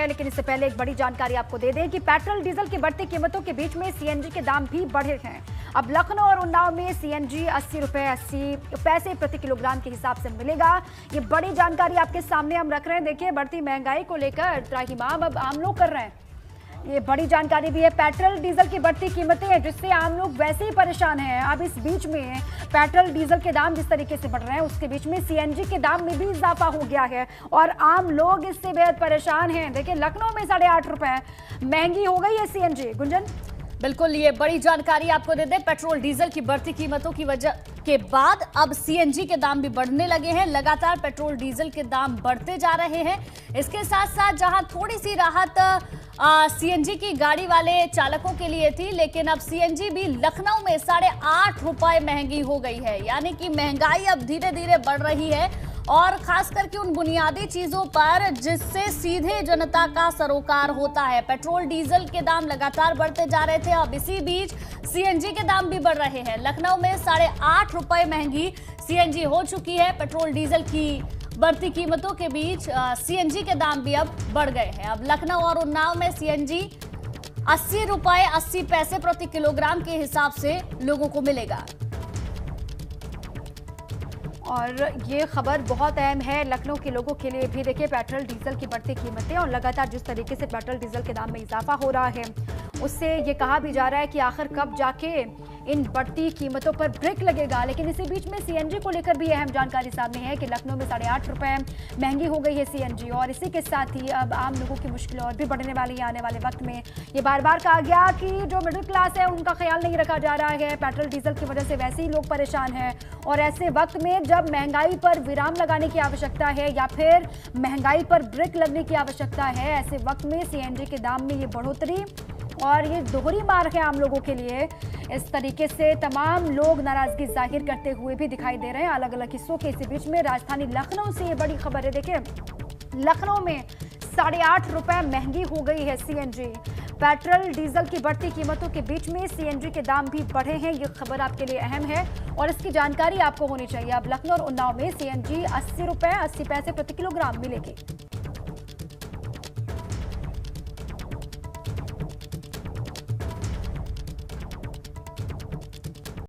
है, लेकिन इससे पहले एक बड़ी जानकारी आपको दे दें कि पेट्रोल डीजल की बढ़ती कीमतों के बीच में सीएनजी के दाम भी बढ़े हैं। अब लखनऊ और उन्नाव में सीएनजी 80 रुपए 80 पैसे प्रति किलोग्राम के हिसाब से मिलेगा। ये बड़ी जानकारी आपके सामने हम रख रहे हैं। देखिए, बढ़ती महंगाई को लेकर त्राहिमाम अब आम लोग कर रहे हैं। ये बड़ी जानकारी भी है। पेट्रोल डीजल की बढ़ती कीमतें हैं जिससे आम लोग वैसे ही परेशान हैं। अब इस बीच में पेट्रोल डीजल के दाम जिस तरीके से बढ़ रहे हैं, उसके बीच में सीएनजी के दाम में भी इजाफा हो गया है और आम लोग इससे बेहद परेशान हैं। देखिए, लखनऊ में 8.5 रुपए महंगी हो गई है सीएनजी। गुंजन, बिल्कुल, ये बड़ी जानकारी आपको दे दें। पेट्रोल डीजल की बढ़ती कीमतों की वजह के बाद अब सीएनजी के दाम भी बढ़ने लगे हैं। लगातार पेट्रोल डीजल के दाम बढ़ते जा रहे हैं। इसके साथ साथ जहां थोड़ी सी राहत सीएनजी की गाड़ी वाले चालकों के लिए थी, लेकिन अब सीएनजी भी लखनऊ में 8.5 रुपए महंगी हो गई है। यानी कि महंगाई अब धीरे धीरे बढ़ रही है और खास करके उन बुनियादी चीजों पर जिससे सीधे जनता का सरोकार होता है। पेट्रोल डीजल के दाम लगातार बढ़ते जा रहे थे। अब इसी बीच सीएनजी के दाम भी बढ़ रहे हैं। लखनऊ में 8.5 रुपए महंगी सीएनजी हो चुकी है। पेट्रोल डीजल की बढ़ती कीमतों के बीच सीएनजी के दाम भी अब बढ़ गए हैं। अब लखनऊ और उन्नाव में सीएनजी 80 रुपए 80 पैसे प्रति किलोग्राम के हिसाब से लोगों को मिलेगा। और ये खबर बहुत अहम है लखनऊ के लोगों के लिए भी। देखिए, पेट्रोल डीजल की बढ़ती कीमतें और लगातार जिस तरीके से पेट्रोल डीजल के दाम में इजाफा हो रहा है, उससे ये कहा भी जा रहा है कि आखिर कब जाके इन बढ़ती कीमतों पर ब्रेक लगेगा। लेकिन इसी बीच में सीएनजी को लेकर भी अहम जानकारी सामने है कि लखनऊ में 8.5 रुपए महंगी हो गई है सीएनजी और इसी के साथ ही अब आम लोगों की मुश्किलें और भी बढ़ने वाली है आने वाले वक्त में। ये बार बार कहा गया कि जो मिडिल क्लास है उनका ख्याल नहीं रखा जा रहा है। पेट्रोल डीजल की वजह से वैसे ही लोग परेशान हैं और ऐसे वक्त में जब महंगाई पर विराम लगाने की आवश्यकता है या फिर महंगाई पर ब्रेक लगने की आवश्यकता है, ऐसे वक्त में सीएनजी के दाम में ये बढ़ोतरी और ये दोहरी मार है आम लोगों के लिए। इस तरीके से तमाम लोग नाराजगी जाहिर करते हुए भी दिखाई दे रहे हैं अलग अलग हिस्सों के। इसी बीच में राजधानी लखनऊ से ये बड़ी खबर है। देखिए, लखनऊ में 8.5 रुपए महंगी हो गई है सीएनजी। पेट्रोल डीजल की बढ़ती कीमतों के बीच में सीएनजी के दाम भी बढ़े हैं। ये खबर आपके लिए अहम है और इसकी जानकारी आपको होनी चाहिए। अब लखनऊ और उन्नाव में सीएनजी 80 रुपए 80 पैसे प्रति किलोग्राम मिलेगी।